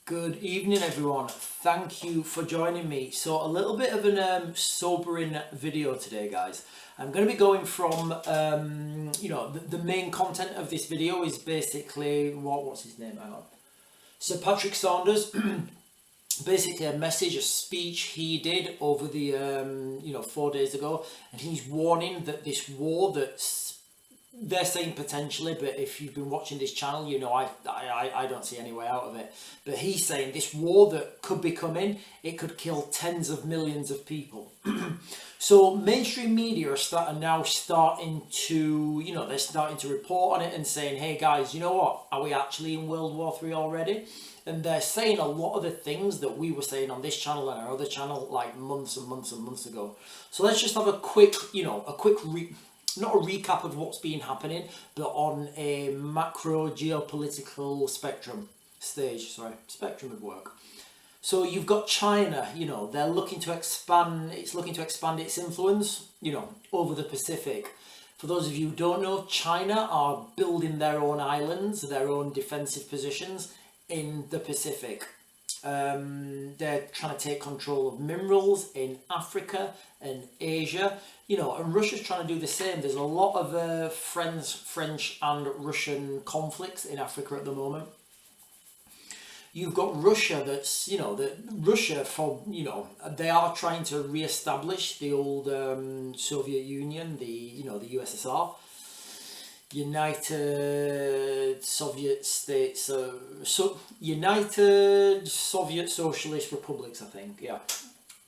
Good evening, everyone. Thank you for joining me. So a little bit of an sobering video today, guys. I'm going to be going from, the main content of this video is basically, what's his name? Hang on. Sir Patrick Saunders. Basically a message, a speech he did over the, 4 days ago. And he's warning that this war that's they're saying potentially, but if you've been watching this channel, you know I don't see any way out of it. But he's saying this war that could be coming, it could kill tens of millions of people. So mainstream media are now starting to, they're starting to report on it and saying, hey guys, you know what, are we actually in World War III already? And they're saying a lot of the things that we were saying on this channel and our other channel like months and months and months ago. So let's just have a quick, not a recap of what's been happening, but on a macro geopolitical spectrum would work. So you've got China, they're looking to expand its influence, over the Pacific. For those of you who don't know, China are building their own islands, their own defensive positions in the Pacific. They're trying to take control of minerals in Africa and Asia, and Russia's trying to do the same. There's a lot of French and Russian conflicts in Africa at the moment. You've got Russia they are trying to re-establish the old Soviet Union, the USSR. United Soviet States, United Soviet Socialist Republics, I think,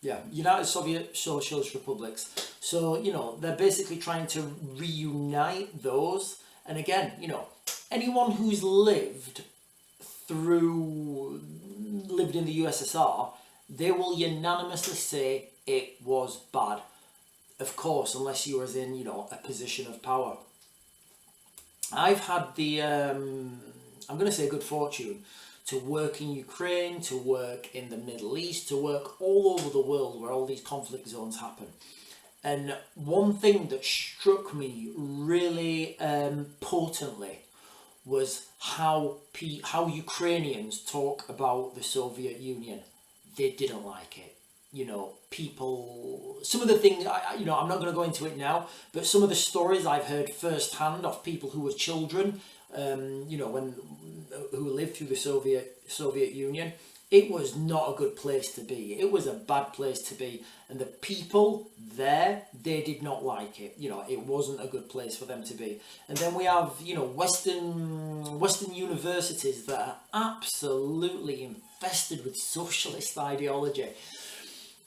United Soviet Socialist Republics. So, they're basically trying to reunite those. And again, anyone who's lived in the USSR, they will unanimously say it was bad. Of course, unless you was in, a position of power. I've had the, I'm going to say good fortune, to work in Ukraine, to work in the Middle East, to work all over the world where all these conflict zones happen. And one thing that struck me really potently was how Ukrainians talk about the Soviet Union. They didn't like it. People, some of the things, I'm not going to go into it now, but some of the stories I've heard firsthand of people who were children, who lived through the Soviet Union, it was not a good place to be. It was a bad place to be. And the people there, they did not like it. It wasn't a good place for them to be. And then we have, Western universities that are absolutely infested with socialist ideology.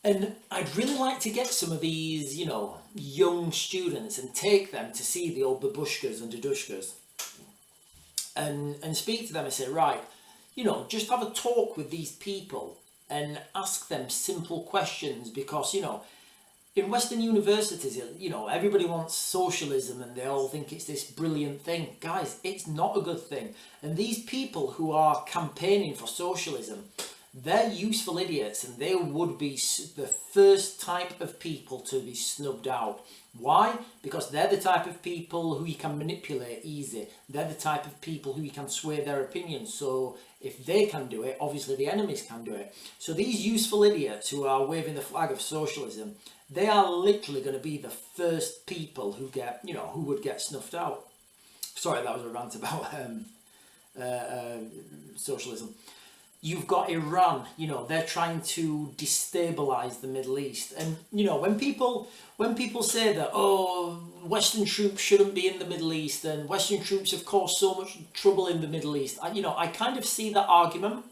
And I'd really like to get some of these, young students and take them to see the old babushkas and dadushkas and speak to them and say, right, just have a talk with these people and ask them simple questions because, in Western universities, everybody wants socialism and they all think it's this brilliant thing. Guys, it's not a good thing. And these people who are campaigning for socialism, they're useful idiots and they would be the first type of people to be snubbed out. Why? Because they're the type of people who you can manipulate easy. They're the type of people who you can sway their opinions. So if they can do it, obviously the enemies can do it. So these useful idiots who are waving the flag of socialism, they are literally going to be the first people who get, who would get snuffed out. Sorry, that was a rant about socialism. You've got Iran, they're trying to destabilize the Middle East. And, when people say that, Western troops shouldn't be in the Middle East and Western troops have caused so much trouble in the Middle East, I kind of see that argument.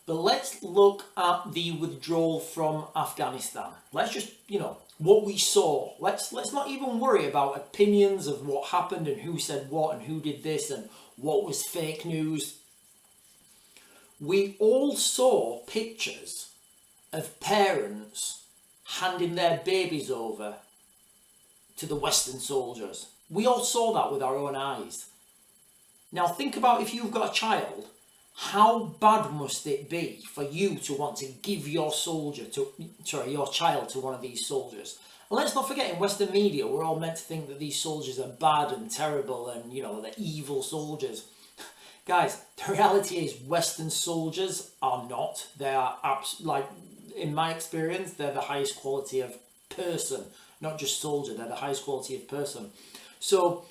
But let's look at the withdrawal from Afghanistan. Let's just, what we saw. Let's not even worry about opinions of what happened and who said what and who did this and what was fake news. We all saw pictures of parents handing their babies over to the Western soldiers. We all saw that with our own eyes. Now think about if you've got a child, how bad must it be for you to want to give your child to one of these soldiers? And let's not forget, in Western media, we're all meant to think that these soldiers are bad and terrible and, they're evil soldiers. Guys, the reality is Western soldiers are not. They are, like, in my experience, they're the highest quality of person, not just soldier. They're the highest quality of person. So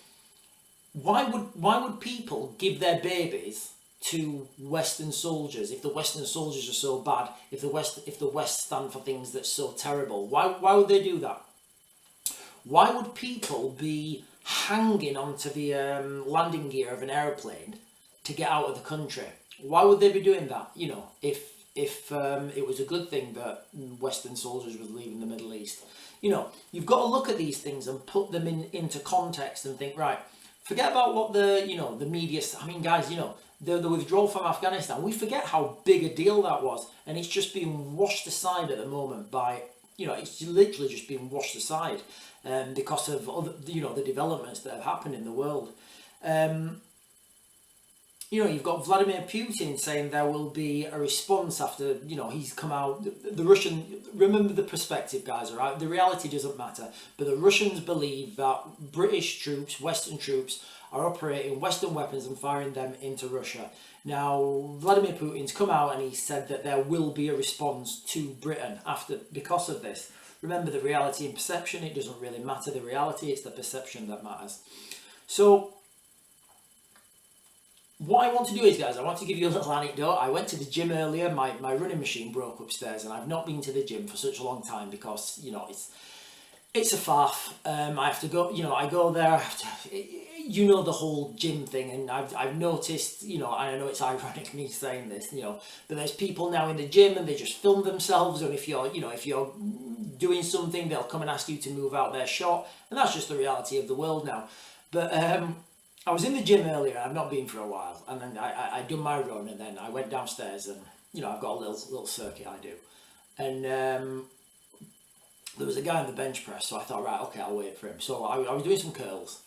why would people give their babies to Western soldiers if the Western soldiers are so bad? If the West stand for things that's so terrible, why would they do that? Why would people be hanging onto the landing gear of an airplane to get out of the country? Why would they be doing that? You know, if it was a good thing that Western soldiers were leaving the Middle East. You know, you've got to look at these things and put them into context and think, right, forget about what the media, I mean, guys, you know, the withdrawal from Afghanistan, we forget how big a deal that was, and it's just being washed aside at the moment by, you know, it's literally just being washed aside because of other, you know, the developments that have happened in the world. You know, you've got Vladimir Putin saying there will be a response after, you know, he's come out. The Russian, remember the perspective, guys, all right? The reality doesn't matter. But the Russians believe that British troops, Western troops, are operating Western weapons and firing them into Russia. Now, Vladimir Putin's come out and he said that there will be a response to Britain because of this. Remember, the reality and perception, it doesn't really matter the reality, it's the perception that matters. So what I want to do is, guys, I want to give you a little anecdote. I went to the gym earlier. My running machine broke upstairs, and I've not been to the gym for such a long time because, you know, it's a faff. I have to go, you know, I go there. You know, the whole gym thing, and I've noticed, you know, I know it's ironic me saying this, you know, but there's people now in the gym and they just film themselves, and if you're doing something, they'll come and ask you to move out their shot, and that's just the reality of the world now. But I was in the gym earlier, I've not been for a while, and then I done my run, and then I went downstairs, and, you know, I've got a little circuit I do, and there was a guy on the bench press, so I thought, right, okay, I'll wait for him. So I was doing some curls.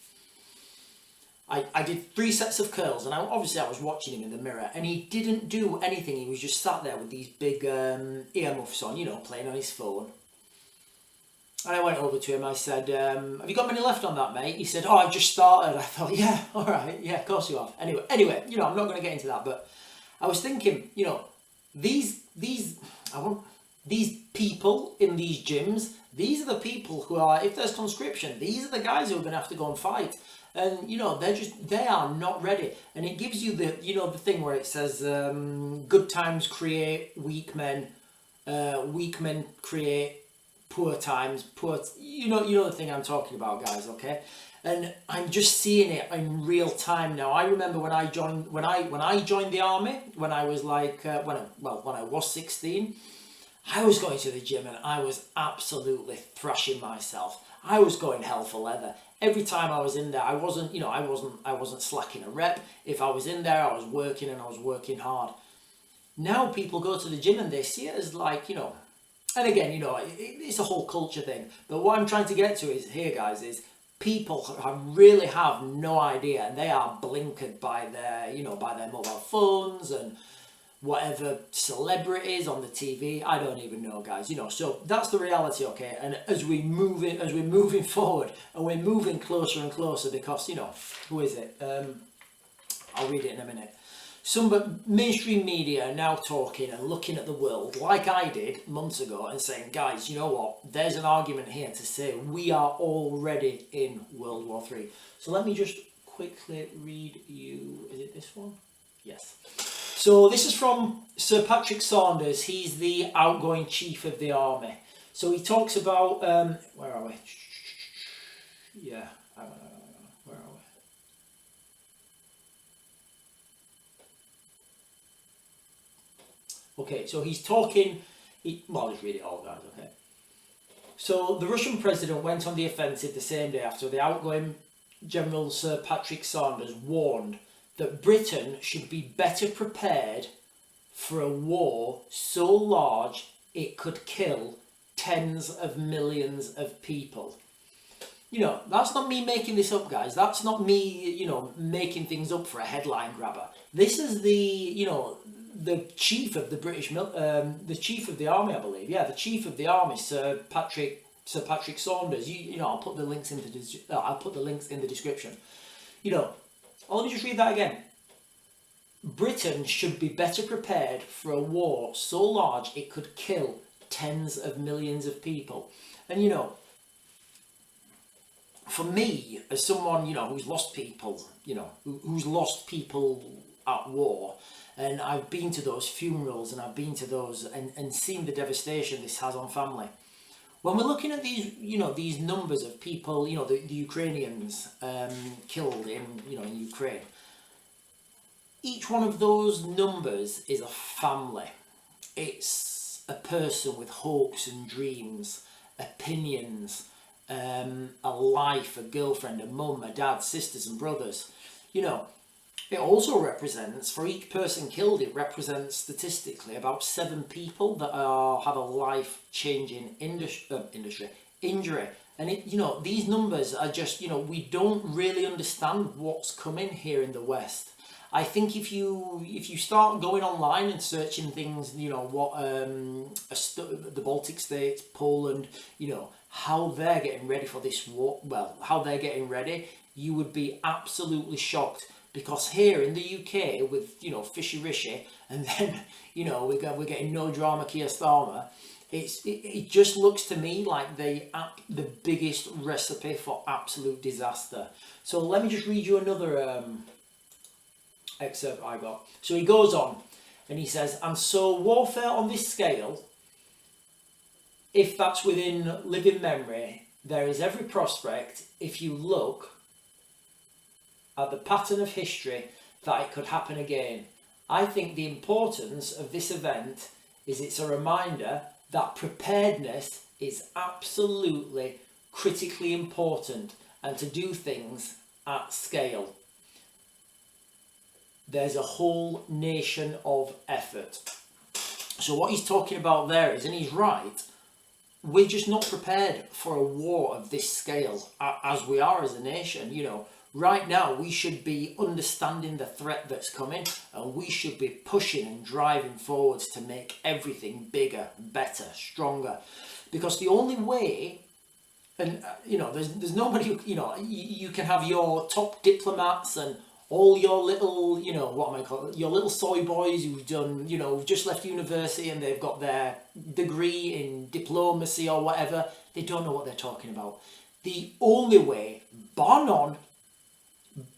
I did 3 sets of curls, and obviously I was watching him in the mirror, and he didn't do anything. He was just sat there with these big earmuffs on, you know, playing on his phone. And I went over to him, I said, have you got many left on that, mate? He said, oh, I've just started. I thought, yeah, all right, yeah, of course you have. Anyway, you know, I'm not going to get into that, but I was thinking, you know, these people in these gyms, these are the people who are, if there's conscription, these are the guys who are going to have to go and fight. And, you know, they are not ready. And it gives you the, you know, the thing where it says, good times create weak men create poor times, you know the thing I'm talking about, guys, okay? And I'm just seeing it in real time now. I remember when I joined the army, when I was like when I was 16, I was going to the gym and I was absolutely thrashing myself. I was going hell for leather. Every time I was in there, I wasn't slacking a rep. If I was in there, I was working, and I was working hard. Now people go to the gym and they see it as like, you know, and again, you know, it's a whole culture thing. But what I'm trying to get to is here, guys, is people really have no idea, and they are blinkered by their, you know, by their mobile phones and whatever celebrities on the TV. I don't even know, guys. You know, so that's the reality, okay? And as we're moving forward, and we're moving closer and closer, because, you know, who is it? I'll read it in a minute. Some mainstream media are now talking and looking at the world like I did months ago and saying, guys, you know what? There's an argument here to say we are already in World War III. So let me just quickly read you, is it this one? Yes. So this is from Sir Patrick Saunders. He's the outgoing chief of the army. So he talks about, where are we? Yeah, where are we? Okay, so he's talking, well, let's read it all, guys, okay? So the Russian president went on the offensive the same day after the outgoing General Sir Patrick Saunders warned that Britain should be better prepared for a war so large it could kill tens of millions of people. You know, that's not me making this up, guys. That's not me, you know, making things up for a headline grabber. This is the, you know, the chief of the British, the chief of the army, I believe. Yeah, the chief of the army, Sir Patrick Saunders. You know, I'll put the links in the description. You know, let me just read that again. Britain should be better prepared for a war so large it could kill tens of millions of people. And you know, for me, as someone, you know, who's lost people, you know, who's lost people at war, and I've been to those funerals and I've been to those and seen the devastation this has on family. When we're looking at these, you know, these numbers of people, you know, the Ukrainians killed in, you know, in Ukraine, each one of those numbers is a family. It's a person with hopes and dreams, opinions, a life, a girlfriend, a mum, a dad, sisters and brothers. You know, it also represents, for each person killed, it represents statistically about 7 people that have a life-changing injury. And it, you know, these numbers are just, you know, we don't really understand what's coming here in the West. I think if you start going online and searching things, you know, what the Baltic states, Poland, you know, how they're getting ready for this war, well, how they're getting ready, you would be absolutely shocked. Because here in the UK, with, you know, Fishy Rishi, and then, you know, we're getting no drama Keir Starmer, it just looks to me like the biggest recipe for absolute disaster. So let me just read you another excerpt I got. So he goes on and he says, and so warfare on this scale, if that's within living memory, there is every prospect, if you look at the pattern of history, that it could happen again. I think the importance of this event is it's a reminder that preparedness is absolutely critically important, and to do things at scale. There's a whole nation of effort. So what he's talking about there is, and he's right, we're just not prepared for a war of this scale as we are as a nation. You know, right now we should be understanding the threat that's coming, and we should be pushing and driving forwards to make everything bigger, better, stronger. Because the only way, and you know, there's nobody, you know, you can have your top diplomats and all your little, you know, what am I calling it, your little soy boys who've done, you know, just left university and they've got their degree in diplomacy or whatever. They don't know what they're talking about. The only way, bar none,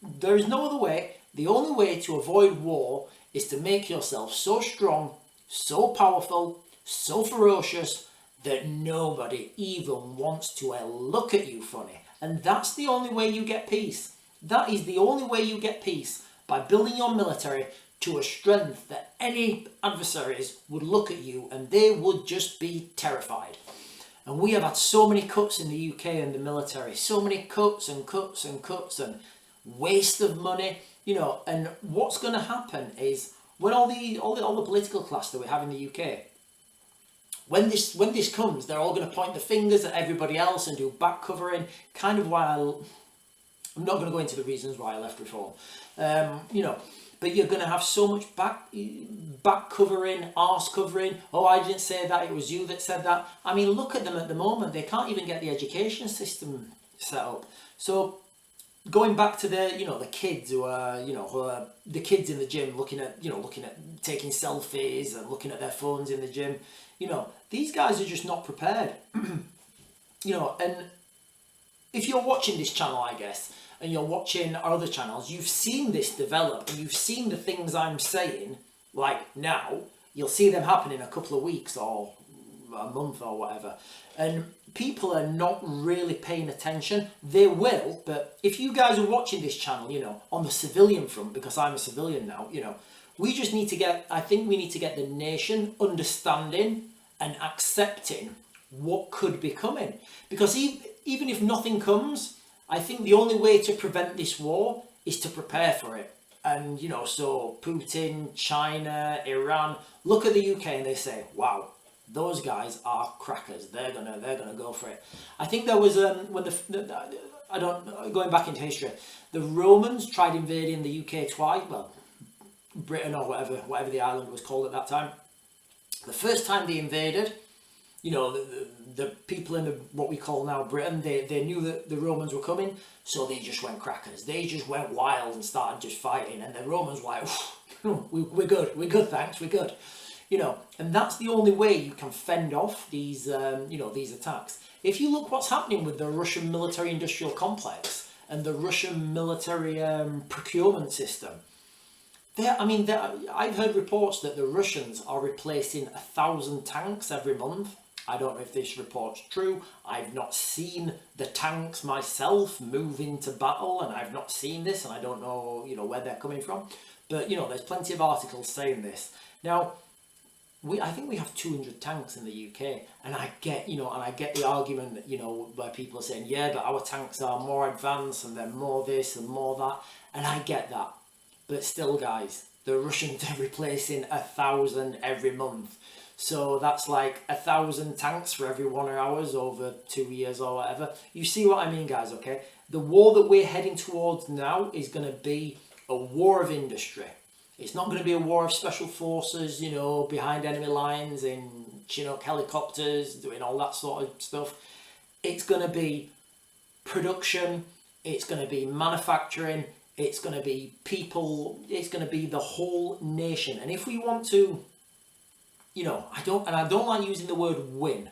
there is no other way, the only way to avoid war is to make yourself so strong, so powerful, so ferocious that nobody even wants to look at you funny. And that's the only way you get peace. That is the only way you get peace, by building your military to a strength that any adversaries would look at you and they would just be terrified. And we have had so many cuts in the UK and the military, so many cuts and cuts and cuts and waste of money, you know. And what's going to happen is, when all the political class that we have in the UK, when this comes, they're all going to point the fingers at everybody else and do back covering. Kind of why I'm not going to go into the reasons why I left Reform, you know. But you're going to have so much back covering, arse covering. Oh, I didn't say that, it was you that said that. I mean, look at them at the moment. They can't even get the education system set up. So going back to the, you know, the kids who are the kids in the gym looking at taking selfies and looking at their phones in the gym. You know, these guys are just not prepared. You know, and if you're watching this channel, I guess, and you're watching our other channels, you've seen this develop, and you've seen the things I'm saying, like now, you'll see them happen in a couple of weeks or a month or whatever. And people are not really paying attention. They will, but if you guys are watching this channel, you know, on the civilian front, because I'm a civilian now, you know, we just need to get, I think we need to get the nation understanding and accepting what could be coming. Because even if nothing comes, I think the only way to prevent this war is to prepare for it. And, you know, so Putin, China, Iran, look at the UK and they say, wow, those guys are crackers. They're gonna go for it. I think there was when going back into history, the Romans tried invading the UK twice. Well, Britain or whatever the island was called at that time. The first time they invaded, you know, the people in what we call now Britain, they knew that the Romans were coming, so they just went crackers. They just went wild and started just fighting, and the Romans were like, we're good, thanks, we're good. You know, and that's the only way you can fend off these, you know, these attacks. If you look what's happening with the Russian military-industrial complex and the Russian military procurement system, I've heard reports that the Russians are replacing 1,000 tanks every month. I don't know if this report's true. I've not seen the tanks myself move into battle, and I've not seen this, and I don't know, you know, where they're coming from. But, you know, there's plenty of articles saying this. Now, I think we have 200 tanks in the UK, and I get, you know, and I get the argument, you know, where people are saying, yeah, but our tanks are more advanced and they're more this and more that, and I get that. But still, guys, the Russians are replacing 1,000 every month. So that's like 1,000 tanks for every 1 hour over 2 years or whatever. You see what I mean, guys, okay? The war that we're heading towards now is going to be a war of industry. It's not going to be a war of special forces, you know, behind enemy lines in Chinook helicopters, doing all that sort of stuff. It's going to be production, it's going to be manufacturing, it's going to be people, it's going to be the whole nation. And if we want to, you know, I don't like using the word win,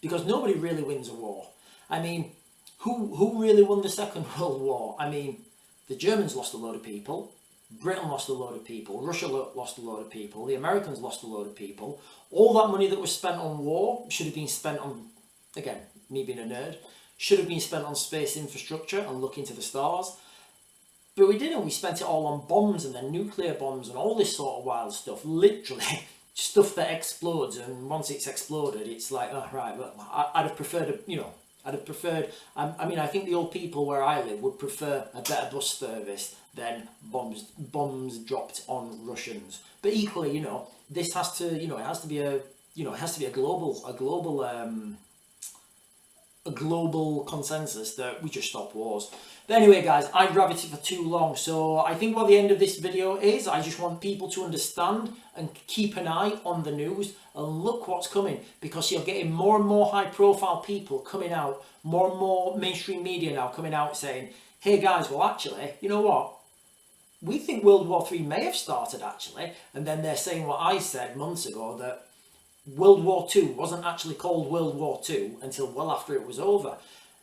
because nobody really wins a war. I mean, who really won the Second World War? I mean, the Germans lost a load of people, Britain lost a load of people, Russia lost a load of people, the Americans lost a load of people. All that money that was spent on war should have been spent on, again, me being a nerd, should have been spent on space infrastructure and looking to the stars. But we didn't. We spent it all on bombs and then nuclear bombs and all this sort of wild stuff. Literally, stuff that explodes, and once it's exploded, it's like, oh, right, but I'd have preferred, I mean, I think the old people where I live would prefer a better bus service than bombs dropped on Russians. But equally, you know, this has to, you know, it has to be a global consensus that we just stop wars. But anyway, guys, I've rabbited for too long, so I think what the end of this video is, I just want people to understand and keep an eye on the news and look what's coming, because you're getting more and more high profile people coming out, more and more mainstream media now coming out saying, hey guys, well actually, you know what? We think World War III may have started actually, and then they're saying what I said months ago, that World War II wasn't actually called World War II until well after it was over.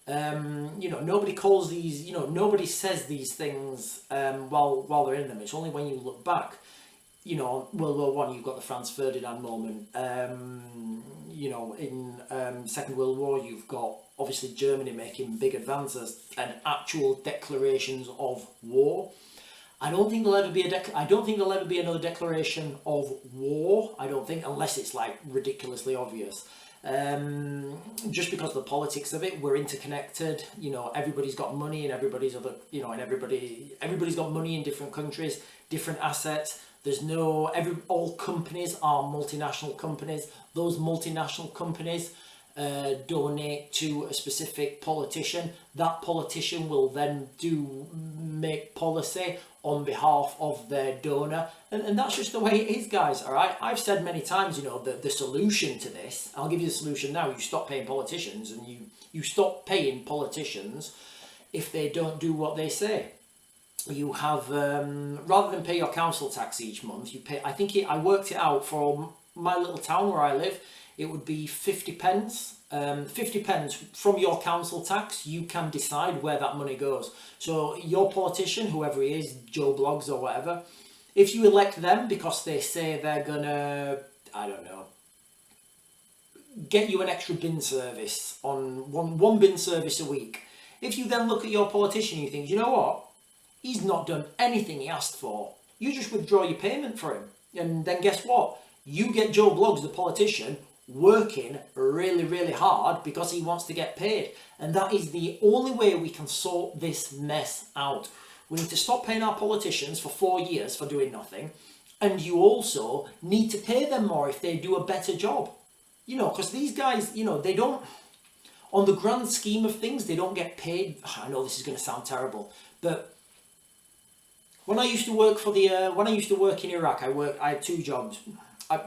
You know, nobody calls these, you know, nobody says these things while they're in them. It's only when you look back. You know, World War One, you've got the Franz Ferdinand moment. You know, in Second World War, you've got obviously Germany making big advances and actual declarations of war. I don't think there'll ever be another declaration of war. I don't think, unless it's like ridiculously obvious. Just because of the politics of it, we're interconnected. You know, everybody's got money, and everybody's got money in different countries, different assets. There's no all companies are multinational companies. Those multinational companies donate to a specific politician. That politician will then make policy on behalf of their donor, and that's just the way it is, guys. All right, I've said many times, you know, the solution to this, I'll give you the solution now. You stop paying politicians, and you stop paying politicians if they don't do what they say. You have rather than pay your council tax each month, you pay, I worked it out for my little town where I live, it would be 50 pence. 50 pence from your council tax, you can decide where that money goes. So your politician, whoever he is, Joe Bloggs or whatever, if you elect them because they say they're gonna, I don't know, get you an extra bin service on one bin service a week, if you then look at your politician, you think, you know what, he's not done anything he asked for, you just withdraw your payment for him, and then guess what, you get Joe Bloggs, the politician, working really, really hard because he wants to get paid. And that is the only way we can sort this mess out. We need to stop paying our politicians for 4 years for doing nothing, and you also need to pay them more if they do a better job. You know, because these guys, you know, they don't, on the grand scheme of things, they don't get paid. I know this is going to sound terrible, but when I used to work for when I used to work in Iraq, I had 2 jobs.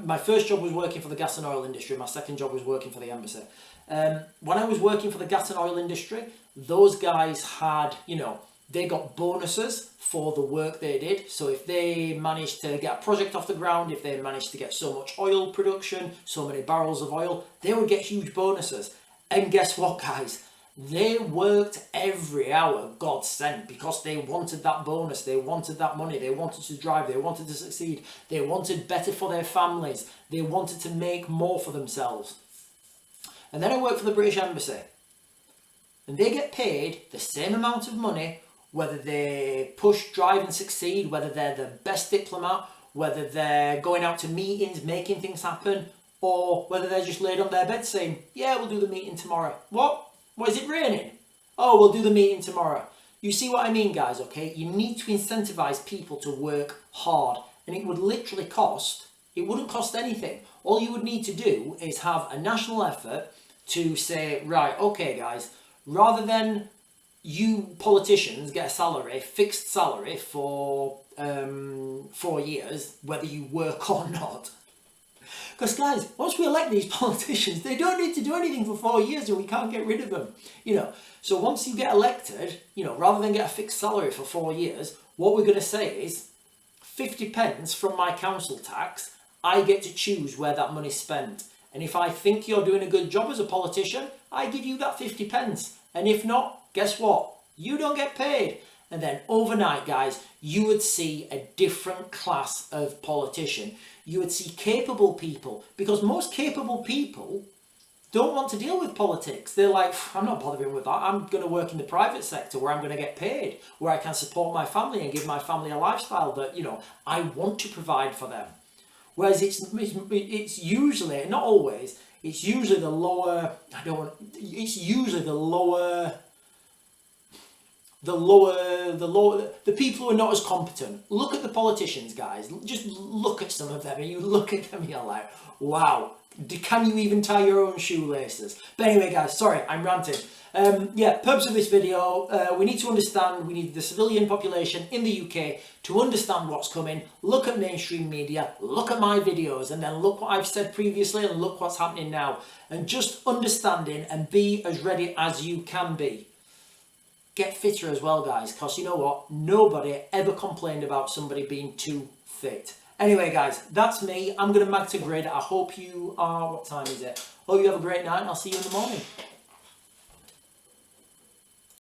my first job was working for the gas and oil industry. My second job was working for the embassy. When I was working for the gas and oil industry, those guys had, you know, they got bonuses for the work they did. So if they managed to get a project off the ground, if they managed to get so much oil production, so many barrels of oil, they would get huge bonuses. And guess what, guys? They worked every hour God sent because they wanted that bonus, they wanted that money, they wanted to drive, they wanted to succeed, they wanted better for their families, they wanted to make more for themselves. And then I worked for the British Embassy. And they get paid the same amount of money whether they push, drive and succeed, whether they're the best diplomat, whether they're going out to meetings, making things happen, or whether they're just laid on their bed saying, yeah, we'll do the meeting tomorrow. What? What, is it raining? Oh, we'll do the meeting tomorrow. You see what I mean, guys, okay? You need to incentivize people to work hard. And it would literally cost, it wouldn't cost anything. All you would need to do is have a national effort to say, right, okay, guys, rather than you politicians get a salary, fixed salary for 4 years, whether you work or not. Because guys, once we elect these politicians, they don't need to do anything for 4 years and we can't get rid of them. You know, so once you get elected, you know, rather than get a fixed salary for 4 years, what we're going to say is 50 pence from my council tax, I get to choose where that money's spent. And if I think you're doing a good job as a politician, I give you that 50 pence. And if not, guess what? You don't get paid. And then overnight, guys, you would see a different class of politician. You would see capable people, because most capable people don't want to deal with politics. They're like, I'm not bothering with that. I'm going to work in the private sector where I'm going to get paid, where I can support my family and give my family a lifestyle that, you know, I want to provide for them. Whereas it's usually, not always, it's usually the lower, the people who are not as competent. Look at the politicians, guys. Just look at some of them, and you look at them and you're like, wow, can you even tie your own shoelaces? But anyway, guys, sorry, I'm ranting. Purpose of this video, we need to understand, we need the civilian population in the UK to understand what's coming. Look at mainstream media, look at my videos, and then look what I've said previously and look what's happening now. And just understanding and be as ready as you can be. Get fitter as well, guys, because you know what? Nobody ever complained about somebody being too fit. Anyway, guys, that's me. I'm going to mag to grid. I hope you are, what time is it? Hope you have a great night and I'll see you in the morning.